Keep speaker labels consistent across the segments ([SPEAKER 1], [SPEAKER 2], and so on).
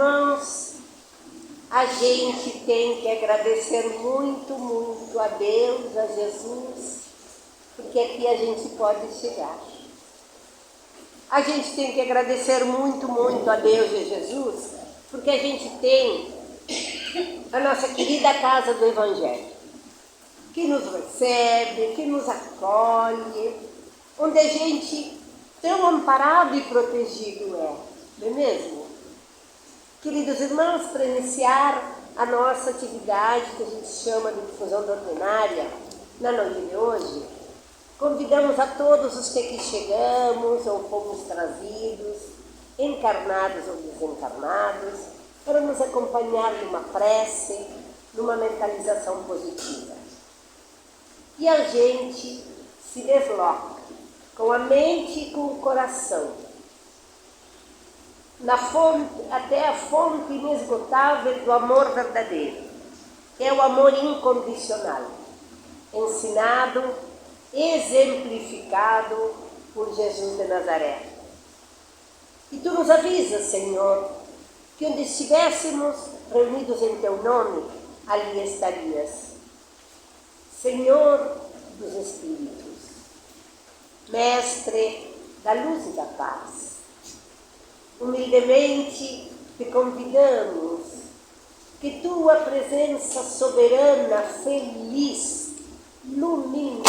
[SPEAKER 1] irmãos, a gente tem que agradecer muito, muito a Deus, a Jesus, porque aqui a gente pode chegar. A gente tem que agradecer muito, muito a Deus e a Jesus, porque a gente tem a nossa querida casa do Evangelho, que nos recebe, que nos acolhe, onde a gente tão amparado e protegido não é mesmo? Queridos irmãos, para iniciar a nossa atividade, que a gente chama de difusão doutrinária, na noite de hoje, convidamos a todos os que aqui chegamos ou fomos trazidos, encarnados ou desencarnados, para nos acompanhar numa prece, numa mentalização positiva. E a gente se desloca com a mente e com o coração, na fonte, até a fonte inesgotável do amor verdadeiro, que é o amor incondicional, ensinado, exemplificado por Jesus de Nazaré. E tu nos avisas, Senhor, que onde estivéssemos reunidos em teu nome, ali estarias. Senhor dos Espíritos, Mestre da luz e da paz, humildemente te convidamos que tua presença soberana, feliz, luminosa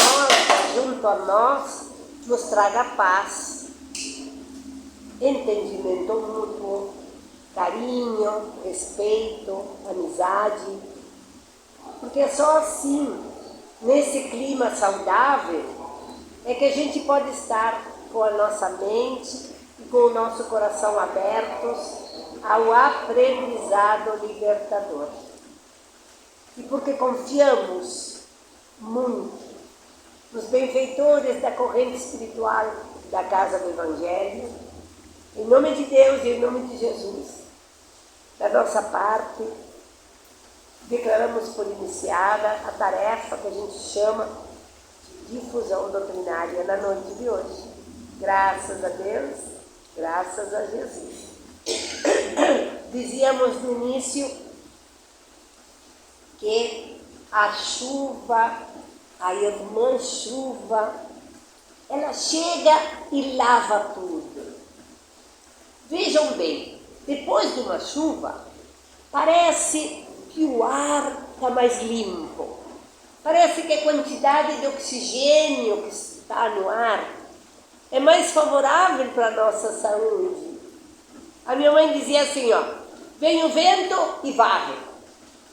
[SPEAKER 1] junto a nós, nos traga paz, entendimento mútuo, carinho, respeito, amizade, porque é só assim, nesse clima saudável, é que a gente pode estar com a nossa mente e com o nosso coração abertos ao aprendizado libertador. E porque confiamos muito nos benfeitores da corrente espiritual da Casa do Evangelho, em nome de Deus e em nome de Jesus, da nossa parte, declaramos por iniciada a tarefa que a gente chama difusão doutrinária na noite de hoje. Graças a Deus, graças a Jesus. Dizíamos no início que a chuva, a irmã chuva, ela chega e lava tudo. Vejam bem, depois de uma chuva, parece que o ar está mais limpo. Parece que a quantidade de oxigênio que está no ar é mais favorável para a nossa saúde. A minha mãe dizia assim, vem o vento e varre,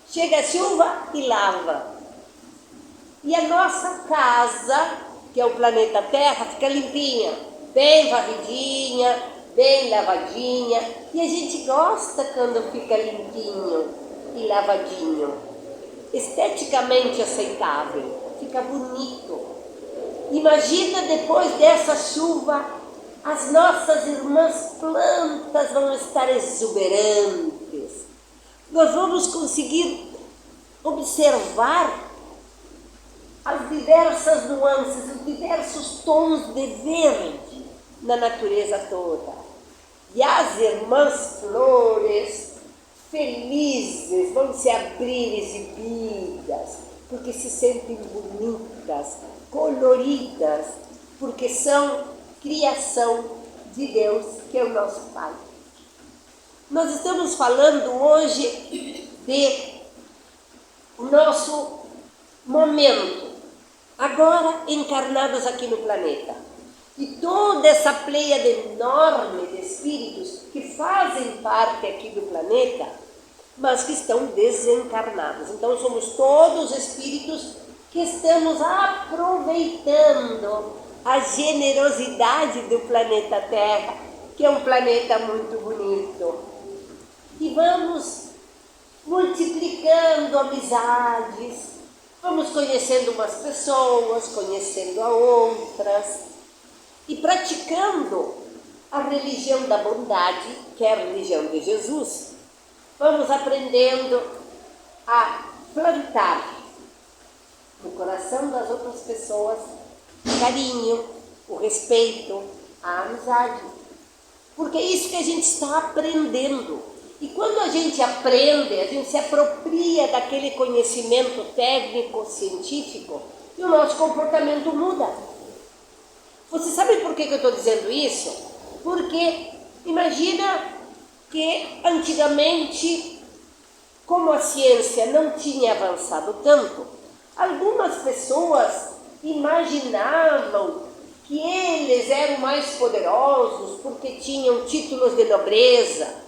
[SPEAKER 1] chega a chuva e lava. E a nossa casa, que é o planeta Terra, fica limpinha, bem varridinha, bem lavadinha. E a gente gosta quando fica limpinho e lavadinho. Esteticamente aceitável, fica bonito. Imagina depois dessa chuva, as nossas irmãs plantas vão estar exuberantes. Nós vamos conseguir observar as diversas nuances, os diversos tons de verde na natureza toda. E as irmãs flores felizes, vão se abrir exibidas, porque se sentem bonitas, coloridas, porque são criação de Deus, que é o nosso Pai. Nós estamos falando hoje de o nosso momento, agora encarnados aqui no planeta. E toda essa pleiade enorme de espíritos que fazem parte aqui do planeta, mas que estão desencarnados. Então somos todos espíritos que estamos aproveitando a generosidade do planeta Terra, que é um planeta muito bonito. E vamos multiplicando amizades, vamos conhecendo umas pessoas, conhecendo a outras, e praticando a religião da bondade, que é a religião de Jesus, vamos aprendendo a plantar no coração das outras pessoas o carinho, o respeito, a amizade. Porque é isso que a gente está aprendendo. E quando a gente aprende, a gente se apropria daquele conhecimento técnico, científico, e o nosso comportamento muda. Você sabe por que eu estou dizendo isso? Porque imagina que antigamente, como a ciência não tinha avançado tanto, algumas pessoas imaginavam que eles eram mais poderosos porque tinham títulos de nobreza.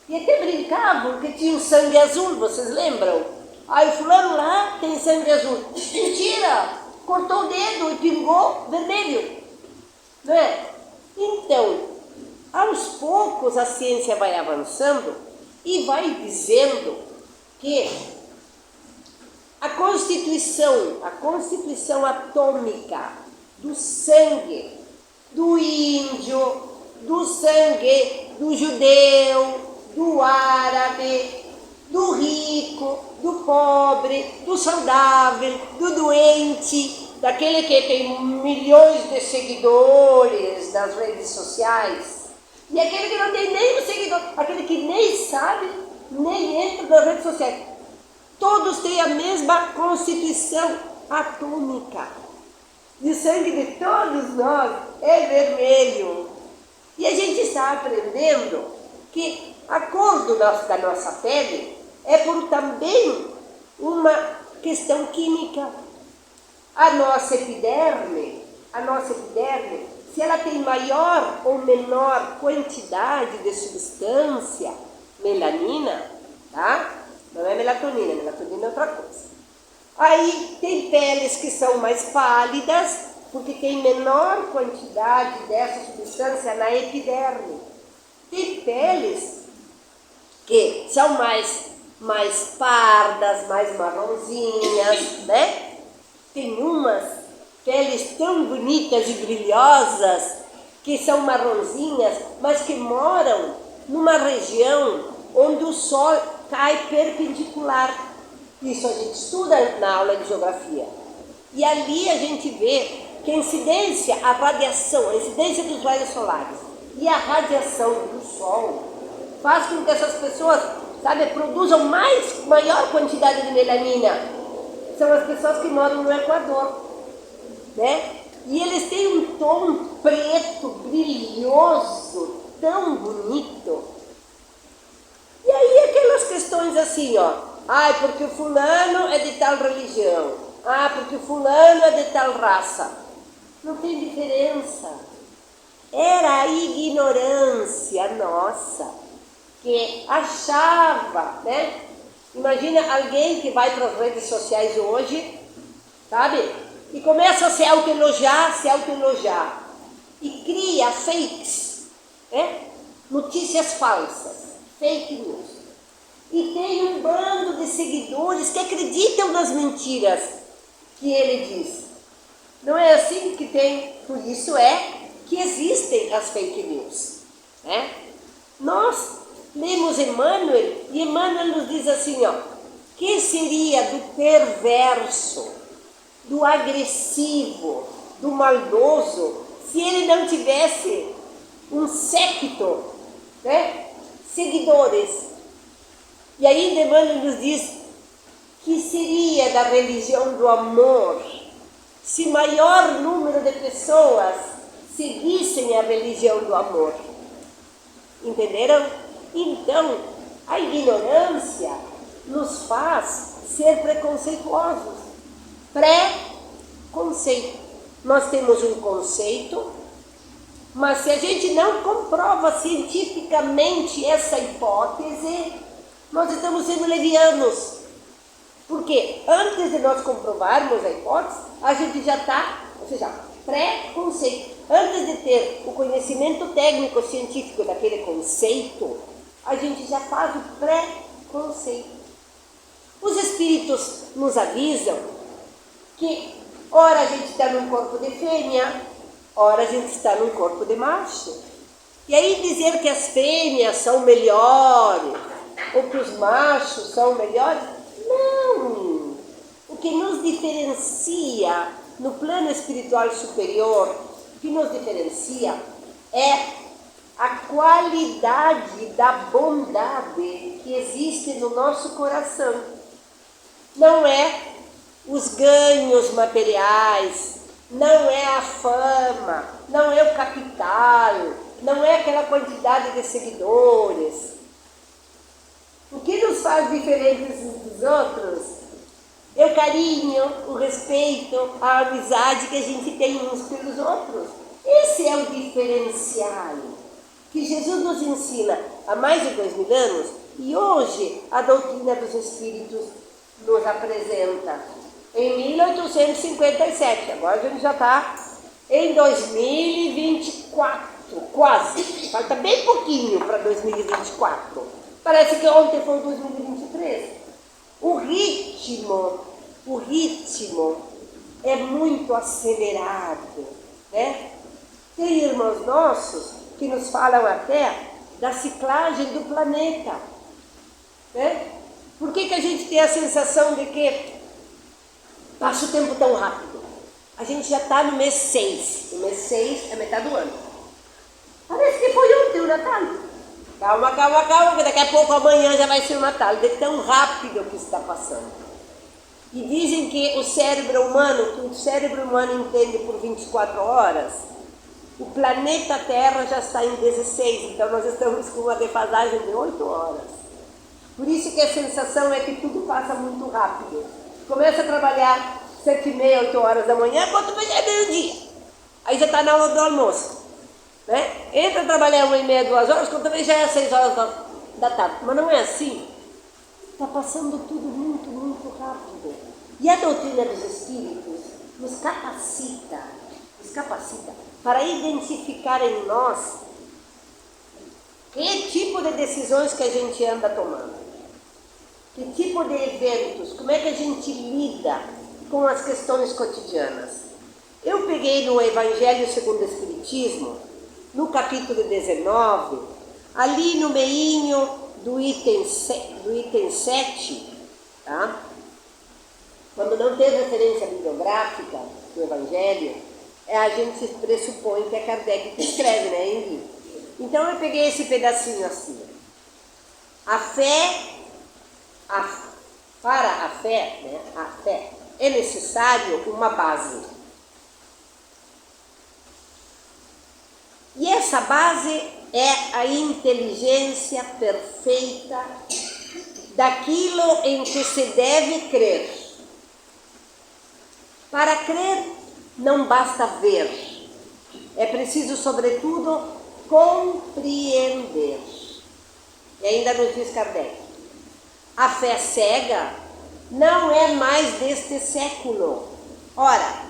[SPEAKER 1] E até brincavam que tinham sangue azul, vocês lembram? Aí o fulano lá tem sangue azul. Mentira! Cortou o dedo e pingou vermelho. Não é? Então, aos poucos a ciência vai avançando e vai dizendo que a constituição atômica do sangue do índio, do sangue do judeu, do árabe, do rico, do pobre, do saudável, do doente, daquele que tem milhões de seguidores nas redes sociais, e aquele que não tem nem um seguidor, aquele que nem sabe, nem entra nas redes sociais. Todos têm a mesma constituição atômica. E o sangue de todos nós é vermelho. E a gente está aprendendo que a cor da nossa pele é por também uma questão química. A nossa epiderme, se ela tem maior ou menor quantidade de substância, melanina, tá? Não é melatonina, melatonina é outra coisa. Aí tem peles que são mais pálidas, porque tem menor quantidade dessa substância na epiderme. Tem peles que são mais pardas, mais marronzinhas, né? Tem umas peles tão bonitas e brilhosas que são marronzinhas, mas que moram numa região onde o sol cai perpendicular. Isso a gente estuda na aula de geografia. E ali a gente vê que a incidência dos raios solares e a radiação do sol faz com que essas pessoas, produzam maior quantidade de melanina. São as pessoas que moram no Equador, né? E eles têm um tom preto, brilhoso, tão bonito. E aí aquelas questões assim, porque o fulano é de tal religião, porque o fulano é de tal raça. Não tem diferença. Era a ignorância nossa que achava, né? Imagina alguém que vai para as redes sociais hoje, e começa a se autoelogiar, e cria fakes, né? Notícias falsas, fake news. E tem um bando de seguidores que acreditam nas mentiras que ele diz. Não é assim que tem, por isso que existem as fake news, né? Nós lemos Emmanuel, e Emmanuel nos diz assim, que seria do perverso, do agressivo, do maldoso, se ele não tivesse um séquito, né? Seguidores. E aí Emmanuel nos diz que seria da religião do amor, se maior número de pessoas seguissem a religião do amor. Entenderam? Então, a ignorância nos faz ser preconceituosos. Pré-conceito. Nós temos um conceito, mas se a gente não comprova cientificamente essa hipótese, nós estamos sendo levianos. Porque antes de nós comprovarmos a hipótese, a gente já está, pré-conceito. Antes de ter o conhecimento técnico-científico daquele conceito, a gente já faz o pré-conceito. Os espíritos nos avisam que ora a gente está num corpo de fêmea, ora a gente está num corpo de macho. E aí dizer que as fêmeas são melhores, ou que os machos são melhores, não. O que nos diferencia no plano espiritual superior, o que nos diferencia é qualidade da bondade que existe no nosso coração. Não é os ganhos materiais, não é a fama, não é o capital, não é aquela quantidade de seguidores. O que nos faz diferentes dos outros é o carinho, o respeito, a amizade que a gente tem uns pelos outros. Esse é o diferencial que Jesus nos ensina há mais de 2000 anos e hoje a doutrina dos Espíritos nos apresenta. Em 1857, agora a gente já está em 2024, quase, falta bem pouquinho para 2024. Parece que ontem foi 2023. O ritmo é muito acelerado, né? Tem irmãos nossos que nos falam até da ciclagem do planeta, né? Por que a gente tem a sensação de que passa o tempo tão rápido? A gente já está no mês 6. O mês 6 é metade do ano. Parece que foi ontem o Natal. Calma, que daqui a pouco amanhã já vai ser o Natal. De tão rápido que está passando. E dizem que o cérebro humano entende por 24 horas. O planeta Terra já está em 16, então nós estamos com uma defasagem de 8 horas. Por isso que a sensação é que tudo passa muito rápido. Começa a trabalhar 7h30, 8 horas da manhã, quando vem é meio-dia. Aí já está na hora do almoço. Né? Entra a trabalhar 1h30, 2 horas, quando vem já é 6 horas da tarde. Mas não é assim. Está passando tudo muito, muito rápido. E a doutrina dos Espíritos nos capacita para identificar em nós que tipo de decisões que a gente anda tomando, que tipo de eventos, como é que a gente lida com as questões cotidianas. Eu peguei no Evangelho segundo o Espiritismo, no capítulo 19, ali no meinho do item 7, tá? Quando não tem referência bibliográfica do Evangelho, a gente pressupõe que é Kardec que escreve, né, Henri? Então eu peguei esse pedacinho assim. Para a fé é necessário uma base. E essa base é a inteligência perfeita daquilo em que se deve crer. Para crer, não basta ver. É preciso, sobretudo, compreender. E ainda nos diz Kardec, a fé cega não é mais deste século. Ora,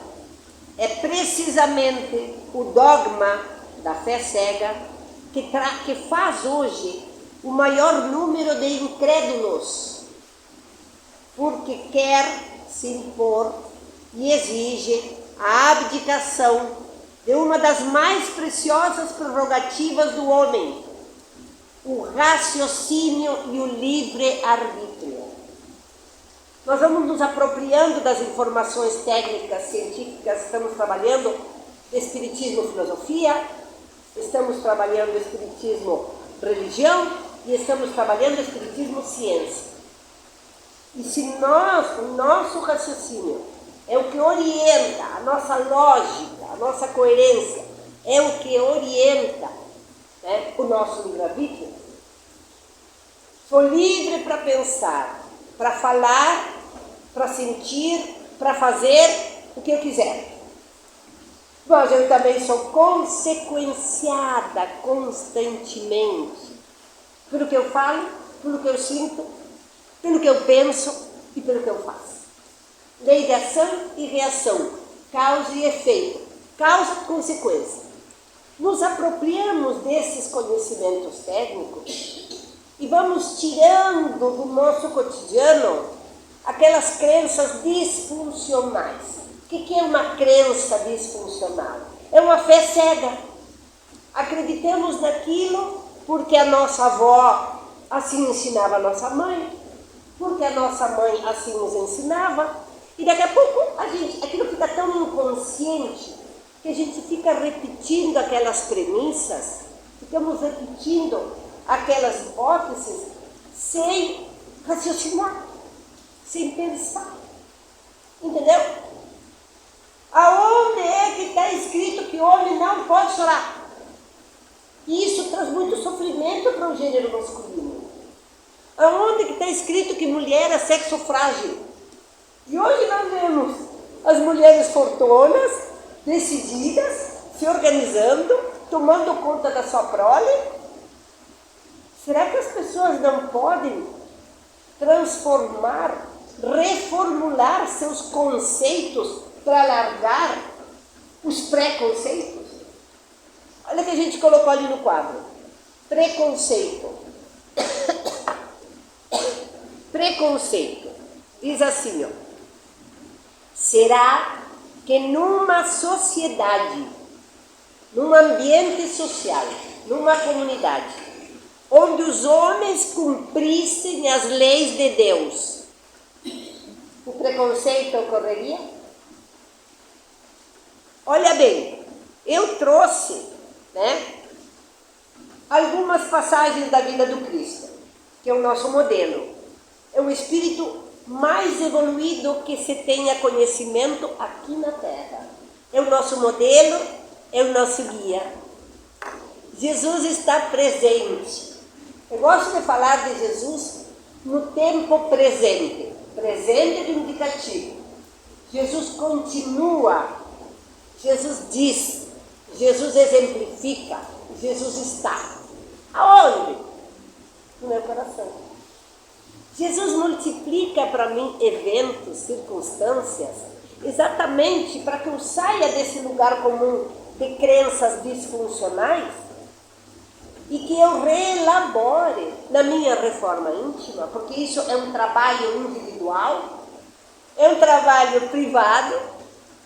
[SPEAKER 1] é precisamente o dogma da fé cega que faz hoje o maior número de incrédulos, porque quer se impor e exige a abdicação de uma das mais preciosas prerrogativas do homem, o raciocínio e o livre-arbítrio. Nós vamos nos apropriando das informações técnicas, científicas, estamos trabalhando Espiritismo, filosofia, estamos trabalhando Espiritismo, religião e estamos trabalhando Espiritismo, ciência. E se o nosso raciocínio é o que orienta, a nossa lógica, a nossa coerência, é o que orienta, né, o nosso livre-arbítrio, sou livre para pensar, para falar, para sentir, para fazer o que eu quiser. Mas eu também sou consequenciada constantemente pelo que eu falo, pelo que eu sinto, pelo que eu penso e pelo que eu faço. Lei de ação e reação, causa e efeito, causa e consequência. Nos apropriamos desses conhecimentos técnicos e vamos tirando do nosso cotidiano aquelas crenças disfuncionais. O que é uma crença disfuncional? É uma fé cega. Acreditamos naquilo porque a nossa avó assim ensinava a nossa mãe, porque a nossa mãe assim nos ensinava, e daqui a pouco aquilo fica tão inconsciente que a gente fica repetindo aquelas premissas, ficamos repetindo aquelas hipóteses sem raciocinar, sem pensar. Entendeu? Aonde é que está escrito que homem não pode chorar? E isso traz muito sofrimento para o gênero masculino. Aonde que está escrito que mulher é sexo frágil? E hoje nós vemos as mulheres fortonas, decididas, se organizando, tomando conta da sua prole. Será que as pessoas não podem transformar, reformular seus conceitos para largar os preconceitos? Olha o que a gente colocou ali no quadro. Preconceito. Preconceito. Diz assim, ó. Será que numa sociedade, num ambiente social, numa comunidade, onde os homens cumprissem as leis de Deus, o preconceito ocorreria? Olha bem, eu trouxe, algumas passagens da vida do Cristo, que é o nosso modelo. É o espírito mais evoluído que se tenha conhecimento aqui na Terra. É o nosso modelo, é o nosso guia. Jesus está presente. Eu gosto de falar de Jesus no tempo presente. Presente do indicativo. Jesus continua. Jesus diz. Jesus exemplifica. Jesus está. Aonde? No meu coração. Jesus multiplica para mim eventos, circunstâncias, exatamente para que eu saia desse lugar comum de crenças disfuncionais e que eu reelabore na minha reforma íntima, porque isso é um trabalho individual, é um trabalho privado,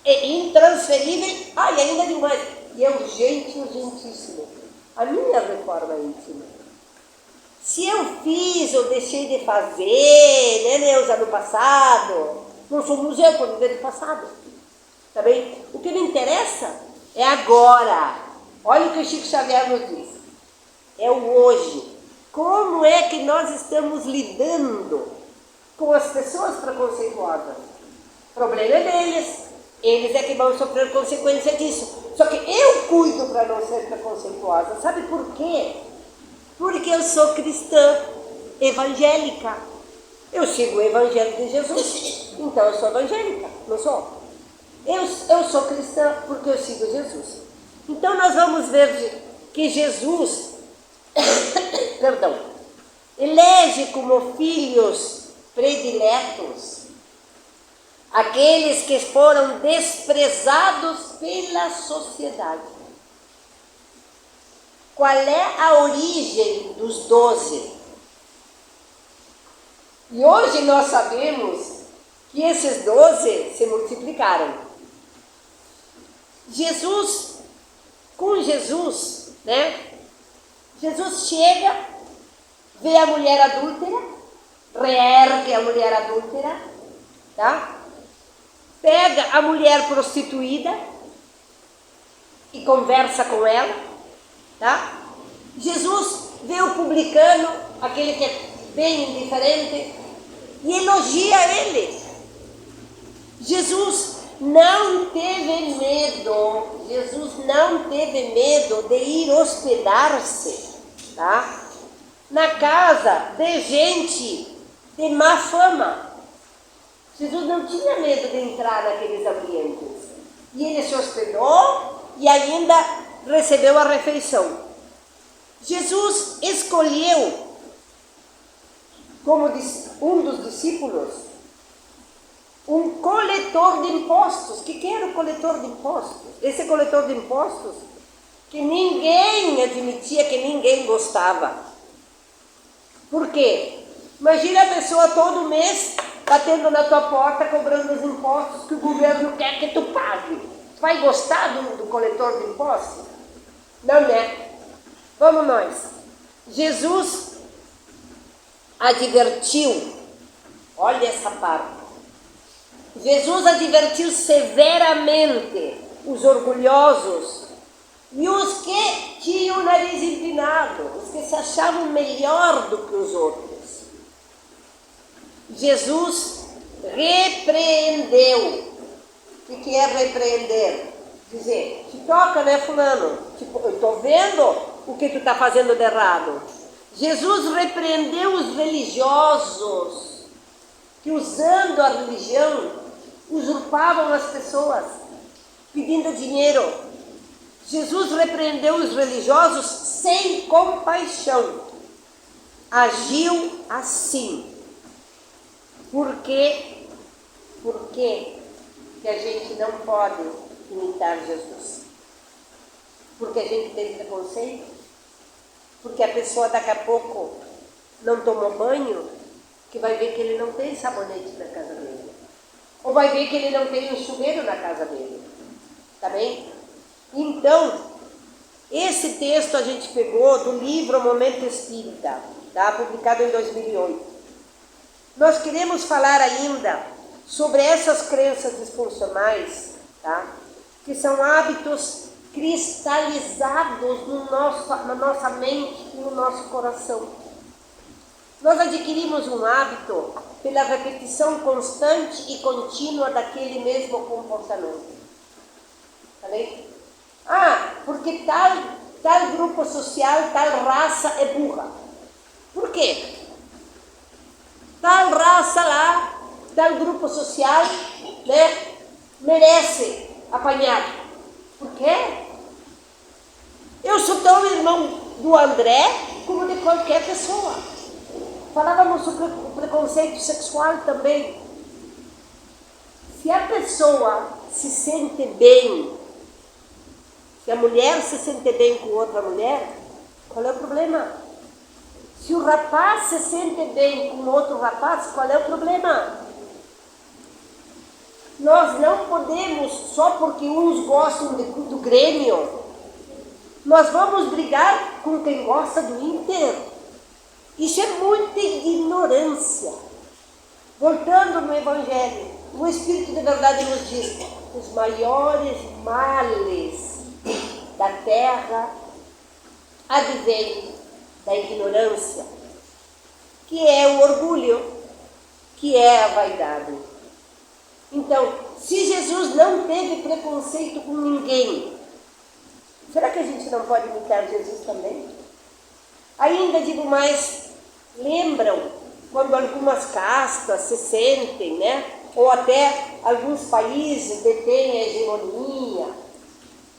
[SPEAKER 1] é intransferível, e ainda demais, e é urgente, urgentíssimo, a minha reforma íntima. Se eu fiz ou deixei de fazer, Neuza, no passado, não sou museu para viver do passado, tá bem? O que me interessa é agora. Olha o que o Chico Xavier nos diz. É o hoje. Como é que nós estamos lidando com as pessoas preconceituosas? O problema é deles. Eles é que vão sofrer consequência disso. Só que eu cuido para não ser preconceituosa. Sabe por quê? Porque eu sou cristã evangélica. Eu sigo o evangelho de Jesus. Então eu sou evangélica, não sou? Eu sou cristã porque eu sigo Jesus. Então nós vamos ver que Jesus, elege como filhos prediletos aqueles que foram desprezados pela sociedade. Qual é a origem dos 12? E hoje nós sabemos que esses 12 se multiplicaram. Com Jesus, Jesus chega, vê a mulher adúltera, reergue a mulher adúltera, tá? Pega a mulher prostituída e conversa com ela, tá? Jesus vê o publicano, aquele que é bem indiferente, e elogia ele. Jesus não teve medo, de ir hospedar-se, tá? Na casa de gente de má fama. Jesus não tinha medo de entrar naqueles ambientes. E ele se hospedou e ainda recebeu a refeição. Jesus escolheu como um dos discípulos um coletor de impostos. O que era o coletor de impostos? Esse coletor de impostos que ninguém admitia, que ninguém gostava. Por quê? Imagina a pessoa todo mês batendo na tua porta, cobrando os impostos que o governo quer que tu pague. Tu vai gostar do coletor de impostos? Não, né? Vamos nós. Jesus advertiu, olha essa parte. Jesus advertiu severamente os orgulhosos e os que tinham o nariz empinado. discriminados, os que se achavam melhor do que os outros. Jesus repreendeu. O que é repreender? Dizer, te toca, né, fulano? Tipo, eu estou vendo o que tu está fazendo de errado. Jesus repreendeu os religiosos que, usando a religião, usurpavam as pessoas, pedindo dinheiro. Jesus repreendeu os religiosos sem compaixão. Agiu assim. Por quê? Por que a gente não pode imitar Jesus? Porque a gente tem preconceito? Porque a pessoa daqui a pouco não tomou banho, que vai ver que ele não tem sabonete na casa dele. Ou vai ver que ele não tem um chuveiro na casa dele. Tá bem? Então, esse texto a gente pegou do livro Momento Espírita, tá? Publicado em 2008. Nós queremos falar ainda sobre essas crenças disfuncionais, tá? Que são hábitos cristalizados na nossa mente e no nosso coração. Nós adquirimos um hábito pela repetição constante e contínua daquele mesmo comportamento. Tá bem? Porque tal grupo social, tal raça é burra. Por quê? Tal raça lá, tal grupo social, né, merece apanhar. Por quê? Eu sou tão irmão do André como de qualquer pessoa. Falávamos sobre o preconceito sexual também. Se a pessoa se sente bem, se a mulher se sente bem com outra mulher, qual é o problema? Se o rapaz se sente bem com outro rapaz, qual é o problema? Nós não podemos, só porque uns gostam do Grêmio, nós vamos brigar com quem gosta do Inter. Isso é muita ignorância. Voltando no Evangelho, o Espírito de Verdade nos diz: os maiores males da terra advêm da ignorância, que é o orgulho, que é a vaidade. Então, se Jesus não teve preconceito com ninguém, será que a gente não pode imitar Jesus também? Ainda digo mais, lembram quando algumas castas se sentem, né? Ou até alguns países detêm a hegemonia,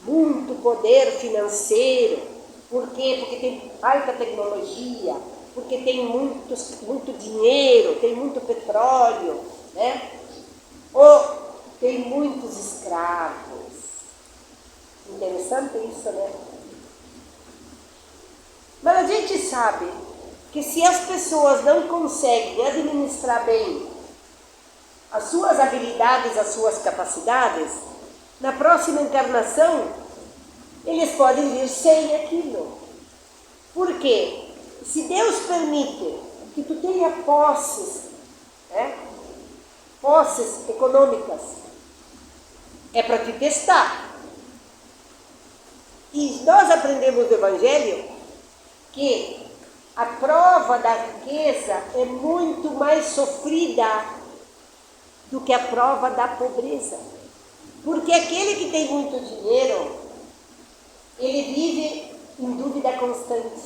[SPEAKER 1] muito poder financeiro. Por quê? Porque tem alta tecnologia, porque tem muito dinheiro, tem muito petróleo, né? Ou tem muitos escravos. Interessante isso, né? Mas a gente sabe que se as pessoas não conseguem administrar bem as suas habilidades, as suas capacidades, na próxima encarnação eles podem vir sem aquilo. Por quê? Se Deus permite que tu tenha posses, né? Posses econômicas, é para te testar. E nós aprendemos do Evangelho que a prova da riqueza é muito mais sofrida do que a prova da pobreza. Porque aquele que tem muito dinheiro, ele vive em dúvida constante.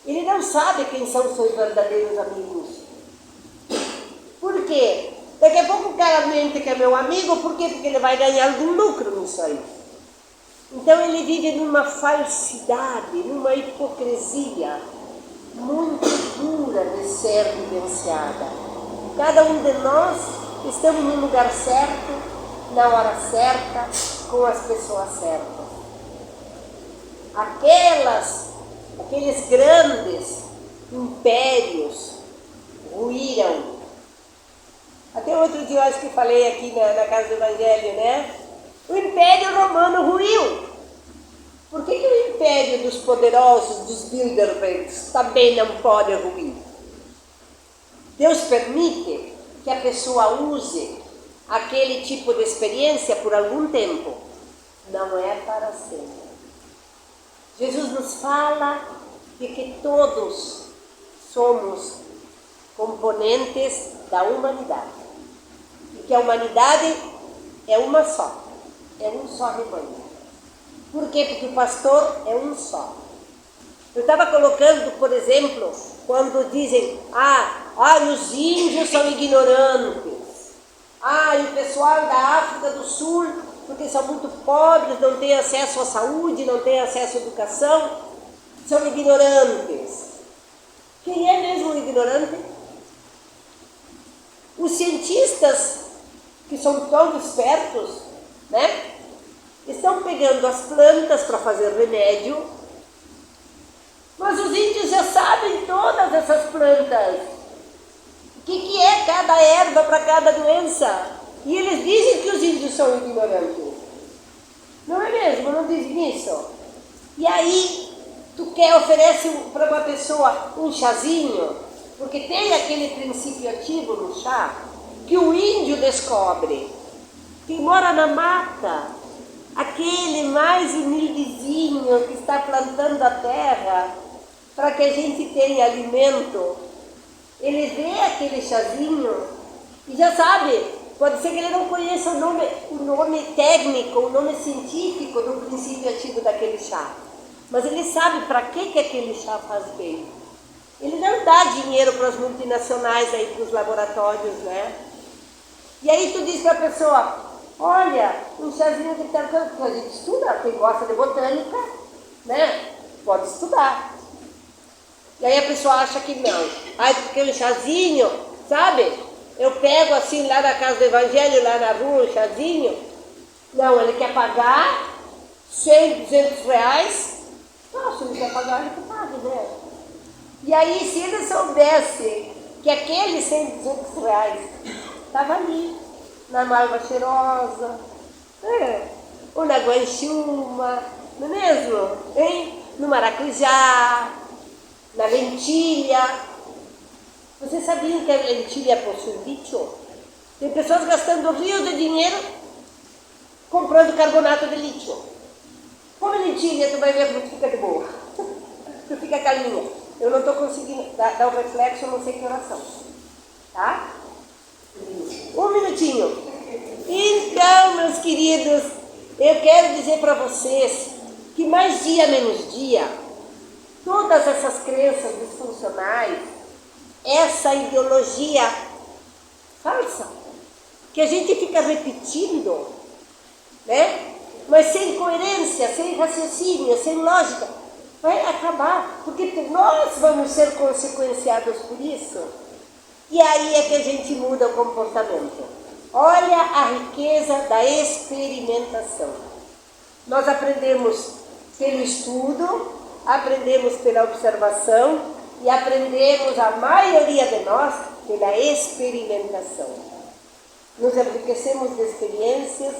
[SPEAKER 1] Ele não sabe quem são seus verdadeiros amigos. Por quê? Daqui a pouco o cara mente que é meu amigo, por quê? Porque ele vai ganhar algum lucro nisso aí. Então ele vive numa falsidade, numa hipocrisia muito dura de ser vivenciada. Cada um de nós estamos no lugar certo, na hora certa, com as pessoas certas. Aqueles grandes impérios ruíram. Até outro dia eu acho que falei aqui na Casa do Evangelho, né? O Império Romano ruiu. Por que o Império dos poderosos, dos Bilderbergs, também não pode ruir? Deus permite que a pessoa use aquele tipo de experiência por algum tempo. Não é para sempre. Jesus nos fala de que todos somos componentes da humanidade. E que a humanidade é uma só. É um só rebanho. Por quê? Porque o pastor é um só. Eu estava colocando, por exemplo, quando dizem, os índios são ignorantes. E o pessoal da África do Sul, porque são muito pobres, não têm acesso à saúde, não têm acesso à educação, são ignorantes. Quem é mesmo o ignorante? Os cientistas, que são tão espertos, né? Estão pegando as plantas para fazer remédio, mas os índios já sabem todas essas plantas. O que é cada erva para cada doença? E eles dizem que os índios são ignorantes. Não é mesmo? Não dizem isso? E aí, tu oferece para uma pessoa um chazinho, porque tem aquele princípio ativo no chá, que o índio descobre. Quem mora na mata, aquele mais humildezinho que está plantando a terra para que a gente tenha alimento, ele vê aquele chazinho e já sabe. Pode ser que ele não conheça o nome técnico, o nome científico do princípio ativo daquele chá, mas ele sabe para que aquele chá faz bem. Ele não dá dinheiro para as multinacionais, aí, para os laboratórios, né? E aí tu diz para a pessoa, olha, um chazinho de tal coisa, a gente estuda, quem gosta de botânica, né? Pode estudar. E aí a pessoa acha que não. Porque um chazinho, sabe? Eu pego assim lá na casa do Evangelho, lá na rua, um chazinho. Não, ele quer pagar 100, 200 reais. Se ele quer pagar, ele que paga, né? E aí, se ele soubesse que aqueles 100, 200 reais estava ali, na malva cheirosa, ou na guanchuma, não é mesmo? Hein? No maracujá, na lentilha. Vocês sabiam que a lentilha possui lítio? Tem pessoas gastando rios de dinheiro comprando carbonato de lítio. Come lentilha, tu vai ver como fica de boa. Tu fica calminha. Eu não estou conseguindo dar o reflexo, eu não sei que oração. Tá? Um minutinho. Então, meus queridos, eu quero dizer para vocês que mais dia menos dia, todas essas crenças disfuncionais, essa ideologia falsa, que a gente fica repetindo, né? Mas sem coerência, sem raciocínio, sem lógica, vai acabar, porque nós vamos ser consequenciados por isso. E aí é que a gente muda o comportamento. Olha a riqueza da experimentação. Nós aprendemos pelo estudo, aprendemos pela observação e aprendemos, a maioria de nós, pela experimentação. Nos enriquecemos de experiências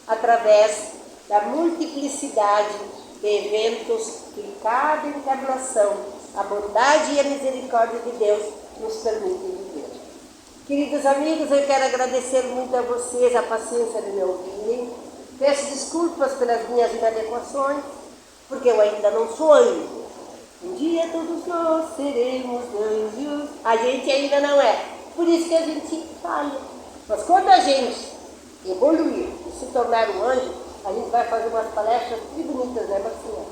[SPEAKER 1] através da multiplicidade de eventos que em cada encarnação a bondade e a misericórdia de Deus nos permitem viver. Queridos amigos, eu quero agradecer muito a vocês a paciência de me ouvirem. Peço desculpas pelas minhas inadequações, porque eu ainda não sou anjo. Um dia todos nós seremos anjos. A gente ainda não é. Por isso que a gente falha. Mas quando a gente evoluir e se tornar um anjo, a gente vai fazer umas palestras muito bonitas, né, Marcinha?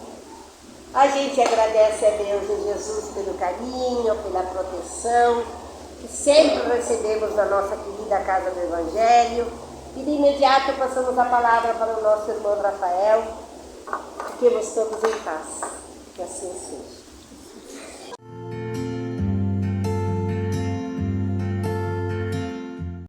[SPEAKER 1] A gente agradece a Deus e Jesus pelo carinho, pela proteção que sempre recebemos na nossa querida Casa do Evangelho. E de imediato passamos a palavra para o nosso irmão Rafael. Fiquemos todos em paz. Que assim seja.